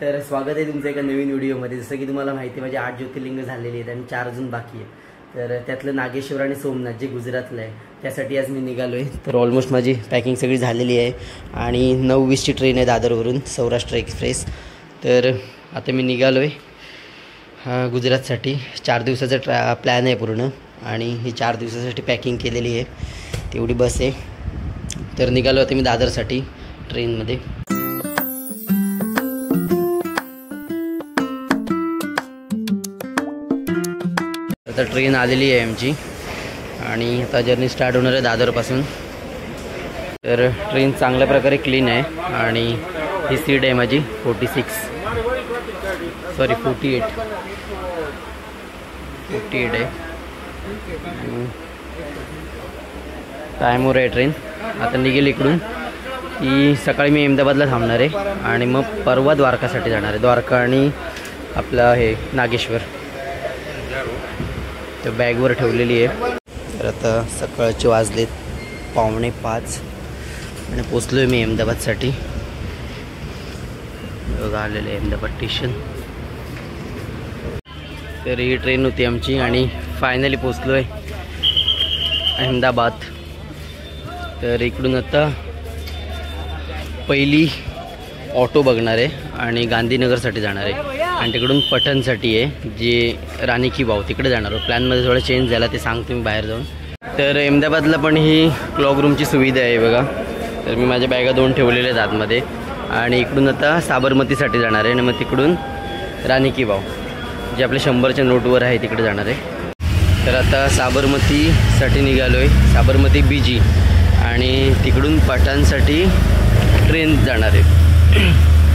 तर स्वागत आहे तुमचं एका नवीन व्हिडिओमध्ये। जसं की तुम्हाला माहिती आहे माझे 8 ज्योतिर्लिंग झालेली आहेत आणि 4 अजून बाकी आहे। तर त्यातलं नागेश्वर आणि सोमनाथ जे गुजरातला आहे त्यासाठी आज मी निघालोय। तर ऑलमोस्ट माझी पॅकिंग सगळी झालेली आहे आणि 9:20ची ट्रेन आहे दादरवरून सौराष्ट्र एक्सप्रेस। तर आता मी निघालोय गुजरातसाठी। 4 दिवसाचा प्लॅन आहे पूर्ण आणि ही 4 दिवसासाठी पॅकिंग केलेली आहे, तेवढी बस आहे। तर निघालो आता मी दादरसाठी ट्रेनमध्ये। आता ट्रेन आलेली आहे आमची आणि आता जर्नी स्टार्ट होणार आहे दादरपासून। तर ट्रेन चांगल्या प्रकारे क्लीन आहे आणि ही सीट आहे माझी 48 आहे। टाईमवर आहे ट्रेन। आता निघेल इकडून की सकाळी मी अहमदाबादला थांबणार आहे आणि मग परवा द्वारकासाठी जाणार आहे। द्वारका आणि आपलं हे नागेश्वर तर बॅगवर ठेवलेली आहे। तर आता सकाळचे वाजलेत 4:45 आणि पोचलो आहे मी अहमदाबादसाठी। आलेलं आहे अहमदाबाद स्टेशन। तर ही ट्रेन होती आमची आणि फायनली पोचलो आहे अहमदाबाद। तर इकडून आता पहिली ऑटो बघणार आहे आणि गांधीनगरसाठी जाणार आहे आणि तिकडून पठणसाठी आहे जे राणी की बाव तिकडे जाणार आहे। प्लॅनमध्ये थोडा चेंज झाला ते सांगतो मी बाहेर जाऊन। तर अहमदाबादला पण ही क्लॉक रूमची सुविधा आहे बघा। तर मी माझ्या बॅगा 2 ठेवलेल्या आहेत आतमध्ये आणि इकडून आता साबरमतीसाठी जाणार आहे आणि मग तिकडून राणी की बाव जे आपल्या 100च्या नोटवर आहे तिकडे जाणार आहे। तर आता साबरमतीसाठी निघालो आहे, साबरमती BG आणि तिकडून पठाणसाठी ट्रेन जाणार आहे।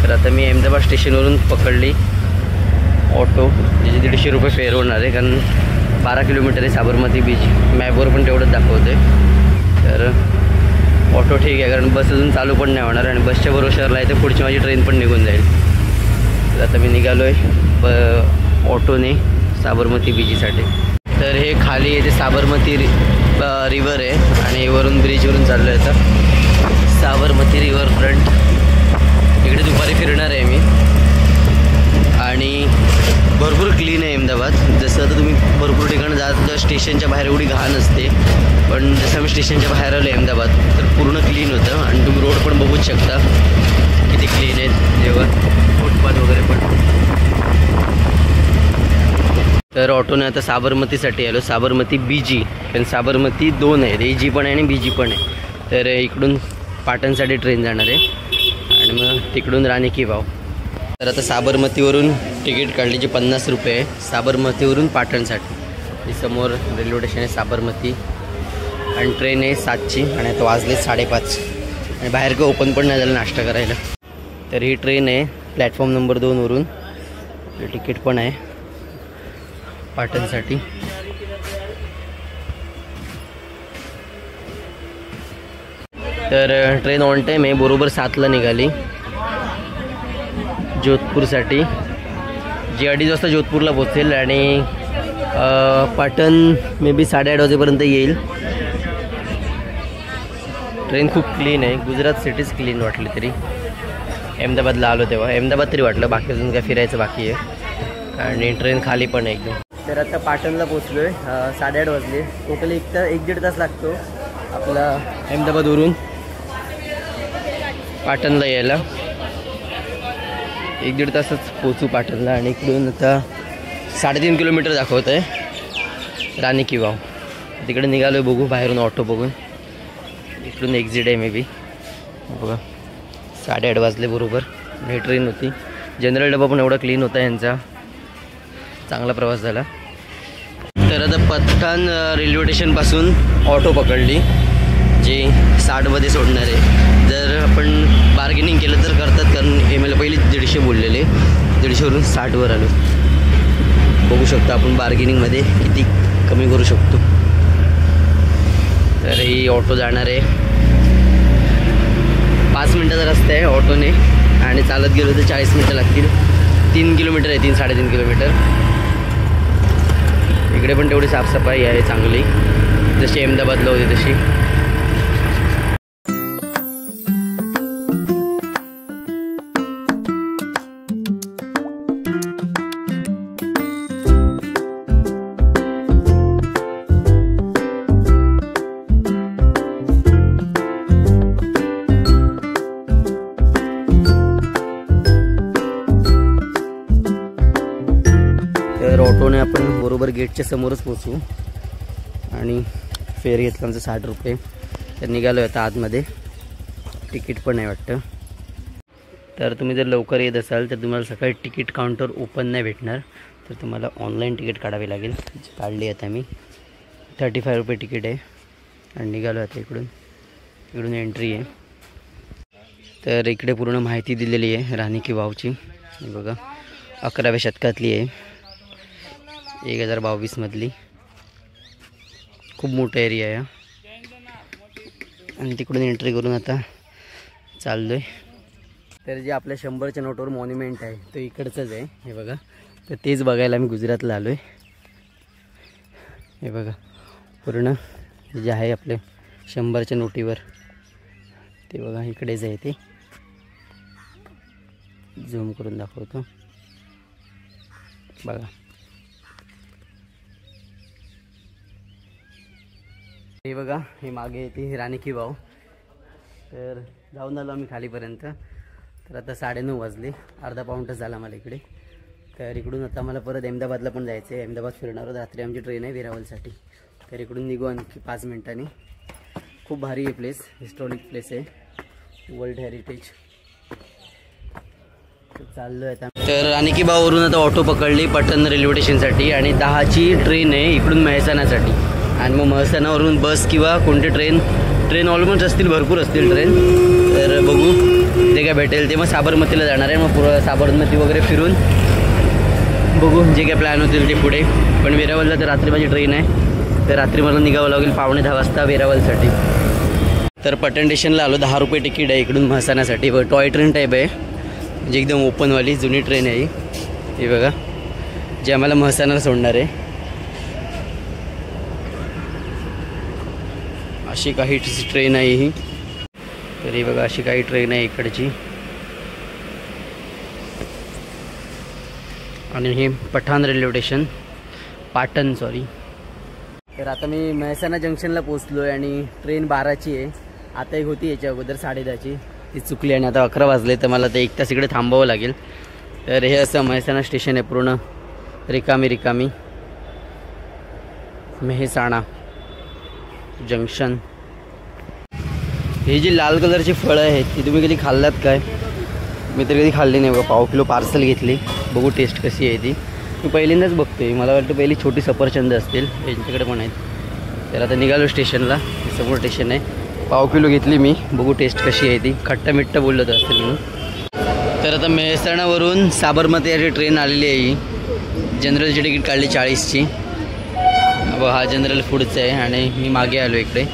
तर आता मी अहमदाबाद स्टेशनवरून पकडली ऑटो, ज्याचे 150 रुपये फेअर होणार आहे कारण 12 किलोमीटर आहे साबरमती BG। मॅपवर पण तेवढंच दाखवतं आहे। तर ऑटो ठीक आहे कारण बस अजून चालू पण नाही होणार आणि बसच्या भरोश्यावर आहे तर पुढची माझी ट्रेन पण निघून जाईल। तर आता मी निघालो आहे ऑटोने साबरमती BGसाठी। तर हे खाली येते साबरमती रिव्हर आहे आणि वरून ब्रिजवरून चाललो आहे आता साबरमती रिव्हर फ्रंट। इकडे दुपारी फिरणार आहे मी आणि भरपूर क्लीन आहे अहमदाबाद। जसं आता तुम्ही भरपूर ठिकाणी जात स्टेशनच्या बाहेर एवढी घाण असते, पण जसं मी स्टेशनच्या बाहेर आलो अहमदाबाद तर पूर्ण क्लीन होतं आणि तुम्ही रोड पण बघूच शकता किती क्लीन आहेत, जेव्हा फुटपाथ वगैरे पण। तर ऑटोने आता साबरमतीसाठी आलो, साबरमती BG पण साबरमती 2 आहे, AG पण आहे आणि BG पण आहे। तर इकडून पाटणसाठी ट्रेन जाणार आहे आणि मग तिकडून राणी की बाव। तर आता साबरमतीवरून तिकीट काढली जी 50 रुपये आहे साबरमतीवरून पाटणसाठी। समोर रेल्वे स्टेशन आहे साबरमती आणि ट्रेन आहे 7ची आणि आता वाजले 5:30 आणि बाहेर का ओपन पण नाही झालं नाश्ता करायला। तर ही ट्रेन आहे प्लॅटफॉर्म नंबर 2वरून, तिकीट पण आहे पाटणसाठी। तर ट्रेन ऑन टाईम आहे, बरोबर 7ला निघाली जोधपूरसाठी, जी 2:30 वाजता जोधपूरला पोहोचेल आणि पाटण मे बी 8:30 वाजेपर्यंत येईल। ट्रेन खूप क्लीन आहे, गुजरात सिटीज क्लीन वाटली तरी। अहमदाबादला आलो तेव्हा अहमदाबाद तरी वाटलं, बाकी अजून काय फिरायचं बाकी आहे आणि ट्रेन खाली पण आहे एकदम। तर आता पाटणला पोचलो आहे, 8:30 वाजले। टोटल 1-1.5 तास लागतो आपला अहमदाबादवरून पाटणला यायला। 1-1.5 तासच पोचू पाटणला आणि इकडून आता 3.5 किलोमीटर दाखवत आहे राणी की बाव। तिकडे निघालो आहे, बघू बाहेरून ऑटो बघून इकडून एक्झिट आहे मे बी बघा। 8:30 वाजले बरोबर। ही ट्रेन होती, जनरल डबा पण एवढा क्लीन होता यांचा, चांगला प्रवास झाला। तर आता पठाण रेल्वे स्टेशनपासून ऑटो पकडली जी 60मध्ये सोडणार आहे। जर आपण बार्गेनिंग केलं तर करतात कारण मला पहिले 150 बोललेले, 150वरून 60वर आलो। बघू शकतो आपण बार्गेनिंगमध्ये किती कमी करू शकतो। तर ही ऑटो जाणार आहे, 5 मिनटाचा रस्ता आहे ऑटोने आणि चालत गेलो तर 40 मिनटं लागतील। 3 किलोमीटर आहे, 3-3.5 किलोमीटर। इकडे पण तेवढी साफसफाई आहे चांगली, जशी अहमदाबादला होती तशी। पुणे आपण बरोबर गेटच्या समोरच पोचू. आणि फेअर घेतला आमचं 60 रुपये. तर निघालो आता आतमध्ये. तिकीट पण आहे वाटतं. तर तुम्ही जर लवकर येत असाल तर तुम्हाला सकाळी तिकीट काउंटर ओपन नाही भेटणार. तर तुम्हाला ऑनलाईन तिकीट काढावी लागेल. काढली आता मी. 35 रुपये तिकीट आहे. आणि निघालो आता इकडून एंट्री आहे. तर इकडे पूर्ण माहिती दिलेली आहे राणी की वावची. बघा 11व्या शतकातली आहे. 1022 मधली. खूप मोठा एरिया आहे. आणि तिकडून एंट्री करून आता चाललो आहे. तर जे आपल्या 100च्या नोटवर मॉन्युमेंट आहे तो इकडचंच आहे. हे बघा. तर तेच बघायला मी गुजरातला आलो आहे. हे बघा पूर्ण जे आहे आपले 100च्या नोटीवर ते बघा इकडेच आहे. ते झूम करून दाखवतो बघा. हे बघा हे मागे येते राणी की वाव. तर जाऊन आलो आम्ही खालीपर्यंत. तर आता 9:30 वाजले. अर्धा पाऊण तास झाला मला इकडे. तर इकडून आता मला परत अहमदाबादला पण जायचं आहे. अहमदाबाद फिरणार. रात्री आमची ट्रेन आहे वेरावलसाठी. तर इकडून निघू आणखी 5 मिनिटांनी. खूप भारी आहे प्लेस. हिस्टॉरिक प्लेस आहे. World heritage. चाललो आहे आता. तर राणी की वाववरून आता ऑटो पकडली पटन रेल्वे स्टेशनसाठी. आणि 10ची ट्रेन आहे इकडून मेहसाणासाठी. आणि मग मेहसाणावरून बस किंवा कोणती ट्रेन ऑलमोस्ट असतील. भरपूर असतील ट्रेन. तर बघू ते काय भेटेल ते. मग साबरमतीला जाणार आहे. मग पुढं साबरमती वगैरे फिरून बघू जे काय प्लॅन होतील ते पुढे. पण वेरावलला तर रात्री माझी ट्रेन आहे. तर रात्री मला निघावं लागेल 9:15 वाजता वेरावलसाठी. तर पटण स्टेशनला आलो. 10 रुपये तिकीट आहे इकडून म्हसाण्यासाठी. टॉय ट्रेन टाईप आहे. म्हणजे एकदम ओपनवाली जुनी ट्रेन आहे ही बघा. जे आम्हाला म्हसाण्याला सोडणार आहे. अशी काही ट्रेन आहे ही. तर ही बघा अशी काही ट्रेन आहे इकडची. आणि हे Pathan railway station. Patan sorry. तर आता मी मेहसाणा जंक्शनला पोचलो आहे. आणि ट्रेन 12ची आहे. आता एक होती याच्या अगोदर 10:30ची. ती चुकली. आणि आता 11 वाजले. तर मला ते 1 तास इकडे थांबावं लागेल. तर हे असं मेहसाणा स्टेशन आहे पूर्ण रिकामी मेहसाणा जंक्शन. हे जी लाल कलरची फळं आहेत ती तुम्ही कधी खाल्लात काय? मी तर कधी खाल्ली नाही बघा. 1/2 किलो पार्सल घेतली. बघू टेस्ट कशी आहे ती. मी पहिल्यांदाच बघतोय. मला वाटतं पहिली छोटी सफरचंद असतील. यांच्याकडे पण आहेत. तर आता निघालो स्टेशनला. समोर स्टेशन आहे. 1/2 किलो घेतली मी. बघू टेस्ट कशी आहे ती. खट्टा मिट्टा बोललं तर असेल म्हणून. तर आता मेहसाणावरून साबरमती याची ट्रेन आलेली आहे. ही जनरलची तिकीट काढली 40ची. हा जनरल फूडचं आहे. आणि मी मागे आलो इकडे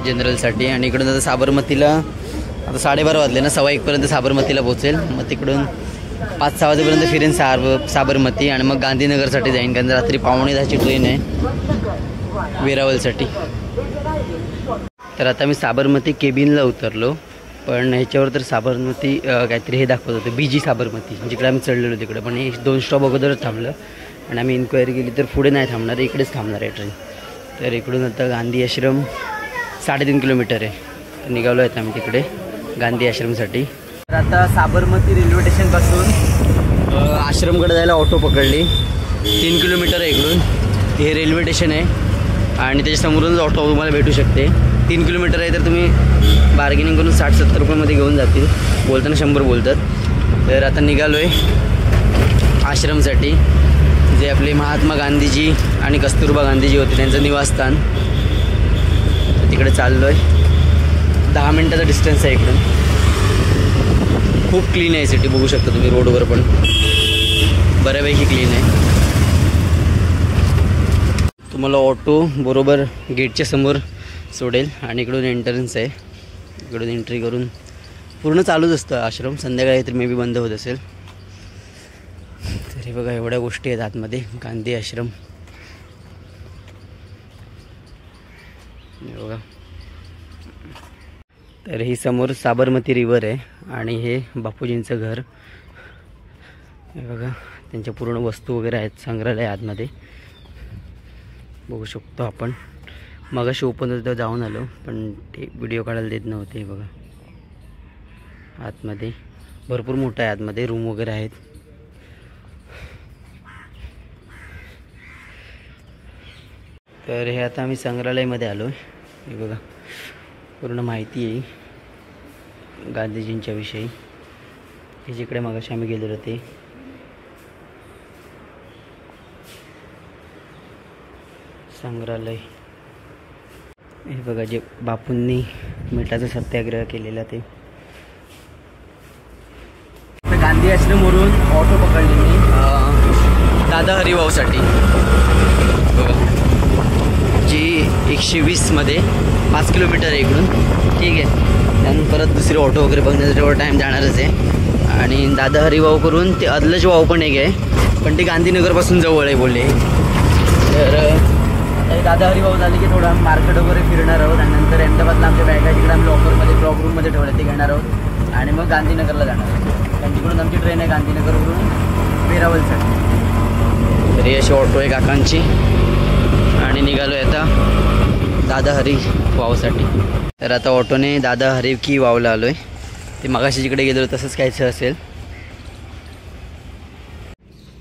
जनरलसाठी. आणि इकडून आता साबरमतीला आता 12:30 वाजले ना. 1:15पर्यंत साबरमतीला पोचेल. मग तिकडून 5-6 वाजेपर्यंत फिरेन साबरमती. आणि मग गांधीनगरसाठी जाईन. कारण रात्री 9:45ची ट्रेन आहे वेरावलसाठी. तर आता मी साबरमती केबिनला उतरलो. पण ह्याच्यावर तर साबरमती काहीतरी हे दाखवत होतं BG साबरमती. जिकडे आम्ही चढलेलो तिकडे. पण हे 2 स्टॉप अगोदरच थांबलं. आणि आम्ही इन्क्वायरी केली तर पुढे नाही थांबणार. इकडेच थांबणार आहे ट्रेन. तर इकडून आता गांधी आश्रम 3.5 किलोमीटर आहे. तर निघालो आहेत आम्ही तिकडे गांधी आश्रमसाठी. तर आता साबरमती रेल्वे स्टेशनपासून आश्रमकडे जायला ऑटो पकडली. 3 किलोमीटर आहे इकडून. हे रेल्वे स्टेशन आहे. आणि त्याच्यासमोरूनच ऑटो तुम्हाला भेटू शकते. 3 किलोमीटर आहे. तर तुम्ही बार्गेनिंग करून 60-70 रुपयामध्ये घेऊन जातील. बोलताना 100 बोलतात. तर आता निघालो आहे आश्रमसाठी. जे आपले महात्मा गांधीजी आणि कस्तुरबा गांधीजी होते त्यांचं निवासस्थान. तर तिकडे चाललो आहे. 10 मिनटाचा डिस्टन्स आहे इकडून. खूप क्लीन आहे सिटी. बघू शकता तुम्ही. रोडवर पण बऱ्यापैकी क्लीन आहे. तुम्हाला ऑटो बरोबर गेटच्या समोर सोडेल. आणि इकडून एंट्रन्स आहे. इकडून एंट्री करून पूर्ण चालूच असतं आश्रम. संध्याकाळी तर मे बी बंद होत असेल. तर हे बघा एवढ्या गोष्टी आहेत आतमध्ये. गांधी आश्रम बघा. तर ही समोर साबरमती रिव्हर आहे. आणि हे बापूजींचं घर. हे बघा त्यांच्या पूर्ण वस्तू वगैरे आहेत. संग्रहालय आतमध्ये बघू शकतो आपण. मगाशी ओपन होतं तेव्हा जाऊन आलो. पण ते व्हिडिओ काढायला देत नव्हते. बघा आतमध्ये भरपूर मोठं आहे. आतमध्ये रूम वगैरे आहेत. तर हे आता आम्ही संग्रहालयामध्ये आलो आहे. हे बघा पूर्ण माहिती आहे गांधीजींच्या विषयी. हे जिकडे मगाशी आम्ही गेलेलो ते संग्रहालय. हे बघा जे बापूंनी मिठाचा सत्याग्रह केलेला ते. गांधी आश्रमवरून ऑटो पकडली मी दादा हरिभाऊसाठी. जी 120मध्ये 5 किलोमीटर आहे इकडून. ठीक आहे. त्यानंतर परत दुसरी ऑटो वगैरे बघण्यासाठी एवढा टाईम जाणारच आहे. आणि दादा हरिभाऊ करून ते अदलज भाऊ पण एक आहे, पण ते गांधीनगरपासून जवळ आहे बोलले. तर आता दादा हरिभाऊ झाले की थोडं मार्केट वगैरे फिरणार आहोत आणि नंतर अहमदाबादला आमच्या बॅगा जिकडे आम्ही लॉकरमध्ये क्लॉक रूममध्ये ठेवल्या ते घेणार आहोत आणि मग गांधीनगरला जाणार आहोत. कारण तिकडून आमची ट्रेन आहे गांधीनगरवरून वेरावलसाठी. तर ही अशी ऑटो आहे काकांची आणि निघालो आहे आता दादा हरी वावसाठी. तर आता ऑटोने दादा हरी की वावला आलो आहे. ते मगाशी जिकडे गेलो तसंच कायचं असेल.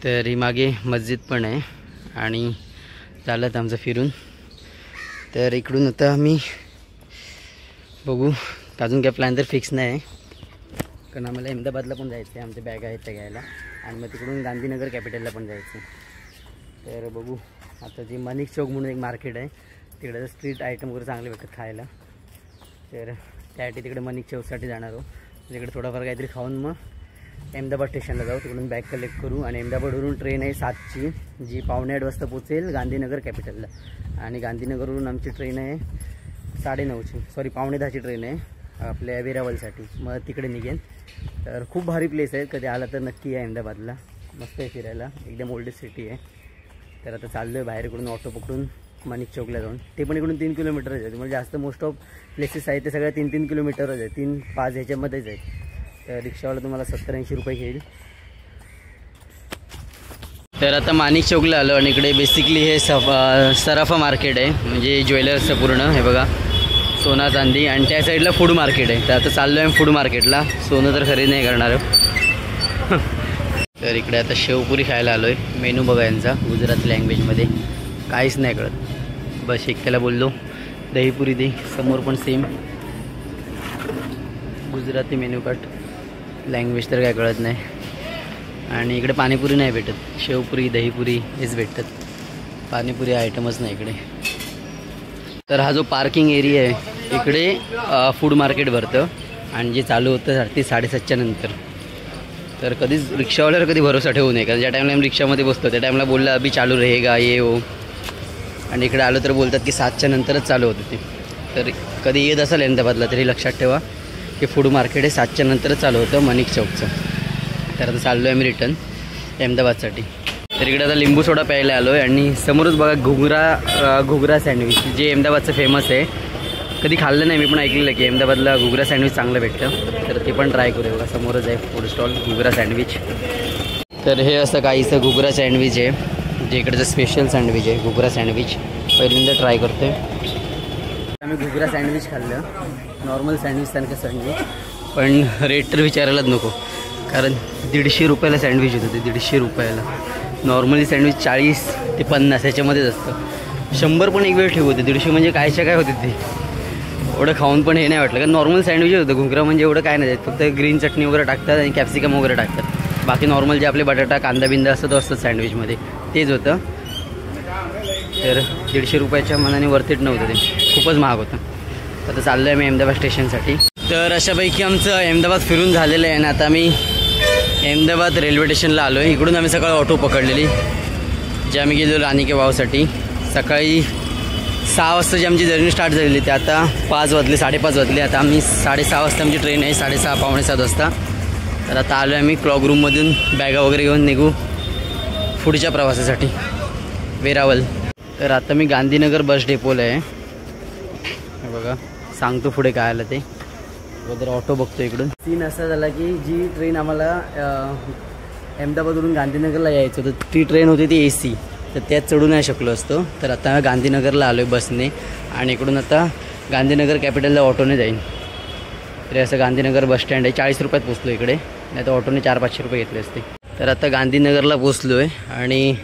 तर ही मागे मस्जिद पण आहे आणि झालं तर आमचं फिरून. तर इकडून आता आम्ही बघू, अजून काय प्लॅन तर फिक्स नाही आहे कारण आम्हाला अहमदाबादला पण जायचं आहे, आमच्या बॅग आहेत त्या घ्यायला आणि मग तिकडून गांधीनगर कॅपिटलला पण जायचं आहे. तर बघू आता जी मनिक चौक म्हणून एक मार्केट आहे तिकडे स्ट्रीट आयटम वगैरे चांगले भेटतात खायला. तर त्यासाठी तिकडे मनिक चौकसाठी जाणार आहोत. तिकडे थोडाफार काहीतरी खाऊन मग अहमदाबाद स्टेशनला जाऊ, तिकडून बॅग कलेक्ट करू आणि अहमदाबादवरून ट्रेन आहे 7ची जी 7:45 वाजता पोचेल गांधीनगर कॅपिटलला. आणि गांधीनगरवरून आमची ट्रेन आहे 9:30ची 10:45ची ट्रेन आहे आपल्या वेरावलसाठी. मग तिकडे निघेन. तर खूप भारी प्लेस आहे, कधी आला तर नक्की आहे अहमदाबादला. मस्त आहे फिरायला, एकदम ओल्डेस्ट सिटी आहे. तर आता चाललो आहे बाहेर इकडून ऑटो पकडून मनिक चौकला जाऊन. ते पण इकडून 3 किलोमीटरच आहे. म्हणजे जास्त मोस्ट ऑफ प्लेसेस आहेत ते सगळ्या 3-3 किलोमीटरच आहे, 3-5 ह्याच्यामध्येच आहे. तर रिक्षावाला तुम्हाला 70-80 रुपये घेईल. तर आता माणिक चौकला आलो आणि इकडे बेसिकली हे सराफा मार्केट आहे, म्हणजे ज्वेलर्सचं पूर्ण. हे बघा सोना चांदी आणि त्या साईडला फूड मार्केट आहे. तर आता चाललो आहे फूड मार्केटला. सोनं तर खरेदी नाही करणार. तर इकडे आता शेवपुरी खायला आलो आहे. मेनू बघा यांचा गुजराती लँग्वेजमध्ये, काहीच नाही कळत. बस एक त्याला बोललो दहीपुरी दे, समोर पण same Gujarati menu card. Language तर काय कळत नाही. आणि इकडे पाणीपुरी नाही भेटत, शेवपुरी दहीपुरी हेच भेटतात. पाणीपुरी आयटमच नाही इकडे. तर हा जो पार्किंग एरिया आहे इकडे फूड मार्केट भरतं आणि जे चालू होतं रात्री 7:30च्या नंतर. तर कधीच रिक्षावाल्यावर कधी भरोसा ठेवू नये, कारण ज्या टाईमला आम्ही रिक्षामध्ये बसतो त्या टाईमला बोललं अभि चालू रहेगा ये हो, आणि इकडे आलो तर बोलतात की 7च्या नंतरच चालू होतं ते. तर कधी येत असेल अहमदाबादला तरी लक्षात ठेवा की फूड मार्केट हे 7च्या नंतरच चालू होतं मनिक चौकचं. तर आता चाललो आहे आम्ही रिटर्न अहमदाबादसाठी. तर इकडे आता लिंबू सोडा प्यायला आलो आहे आणि समोरच बघा घुगरा सँडविच जे अहमदाबादचं फेमस आहे. कधी खाल्लं नाही मी, पण ऐकलेलं की अहमदाबादला घुगरा सँडविच चांगलं भेटतं. तर ते पण ट्राय करूया. बघा समोरच आहे फूड स्टॉल घुगरा सँडविच. तर हे असं काहीचं घुगरा सँडविच आहे, जे इकडचं स्पेशल सँडविच आहे घुगरा सँडविच. पहिल्यांदा ट्राय करतो आहे. आम्ही घुगरा सँडविच खाल्लं, नॉर्मल सँडविच सारखं सँडविच, पण रेट तर विचारायलाच नको कारण 150 रुपयाला सँडविच होतं ते. 150 रुपयाला. नॉर्मली सँडविच 40 ते 50 याच्यामध्येच असतं. 100 पण एक वेळ ठेवते. 150 म्हणजे कायच्या काय होते ते. एवढं खाऊन पण हे नाही वाटलं, कारण नॉर्मल सँडविच होतं. घुगरा म्हणजे एवढं काय नाही, फक्त ग्रीन चटणी वगैरे टाकतात आणि कॅप्सिकम वगैरे टाकतात. बाकी नॉर्मल जे आपले बटाटा कांदा बिंदा असतं तो असतं सँडविचमध्ये, तेच होतं. तर 150 रुपयाच्या मनाने वर्थ इट नव्हतं ते, खूपच महाग होतं. आता चाललो आहे मी अहमदाबाद स्टेशनसाठी. तर अशापैकी आमचं अहमदाबाद फिरून झालेलं आहे आणि आता आम्ही अहमदाबाद रेल्वे स्टेशनला आलो आहे. इकडून आम्ही सकाळी ऑटो पकडलेली जे आम्ही गेलो राणी की वावसाठी. सकाळी 6 वाजता जी आमची जर्नी स्टार्ट झालेली ते आता 5 वाजले 5:30 वाजले. आता आम्ही 6:30 वाजता आमची ट्रेन आहे, 6:30 पावणे 7 वाजता. तर आता आलो आहे आम्ही क्लॉक रूममधून बॅगा वगैरे घेऊन निघू पुढच्या प्रवासासाठी वेरावल. तर आता मी गांधीनगर बस डेपोला आहे. बघा सांगतो पुढे काय आलं ते. अगोदर ऑटो बघतो इकडून. सीन असा झाला की जी ट्रेन आम्हाला अहमदाबादवरून गांधीनगरला यायचं होतं ती ट्रेन होती ती AC, तर त्यात चढू नाही शकलो असतो. तर आता गांधीनगरला आलो आहे बसने आणि इकडून आता गांधीनगर कॅपिटलला ऑटोने जाईन. तरी असं गांधीनगर बस स्टँड आहे. 40 रुपयात पोचलो इकडे, नाही तर ऑटोने 400-500 रुपये घेतले असते. तर आता गांधीनगरला पोचलो आहे आणि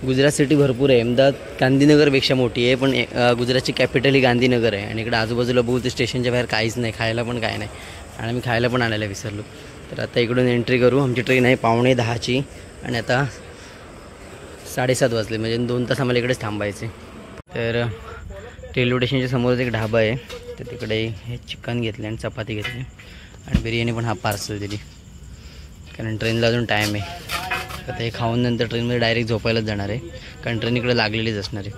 गुजरात सिटी भरपूर आहे. अहमदाबाद गांधीनगरपेक्षा मोठी आहे, पण गुजरातची कॅपिटल ही गांधीनगर आहे. आणि इकडे आजूबाजूला बघू ते स्टेशनच्या बाहेर काहीच नाही, खायला पण काय नाही. आणि मी खायला पण आणायला विसरलो. तर आता इकडून एंट्री करू. आमची ट्रेन आहे 9:15ची आणि आता 7:30 वाजले, म्हणजे 2 तास आम्हाला इकडेच थांबायचे. तर रेल्वे स्टेशनच्या समोरच एक ढाबा आहे, तर तिकडे हे चिकन घेतले आणि चपाती घेतली आणि बिर्याणी पण पार्सल दिली, कारण ट्रेनला अजून टाईम आहे. आता हे खाऊन नंतर ट्रेनमध्ये डायरेक्ट झोपायलाच जाणार आहे, कारण ट्रेन इकडे लागलेलीच असणार आहे.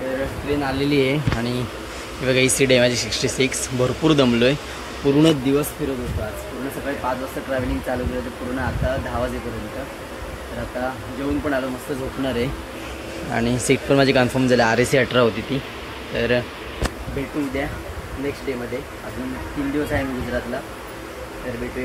तर ट्रेन आलेली आहे आणि हे बघा ही सीट आहे माझी 66. भरपूर दमलो आहे, पूर्ण दिवस फिरत होतो आज. पूर्ण सकाळी 5 वाजता ट्रॅव्हलिंग चालू केलं तर पूर्ण आता 10 वाजेपर्यंत. तर आता जेवून पण आलो, मस्त झोपणार आहे. आणि सीट पण माझी कन्फर्म झाली, RAC 18 होती ती. तर भेटू उद्या नेक्स्ट डेमध्ये. अजून 3 दिवस आहे मी गुजरातला, तर भेटूया.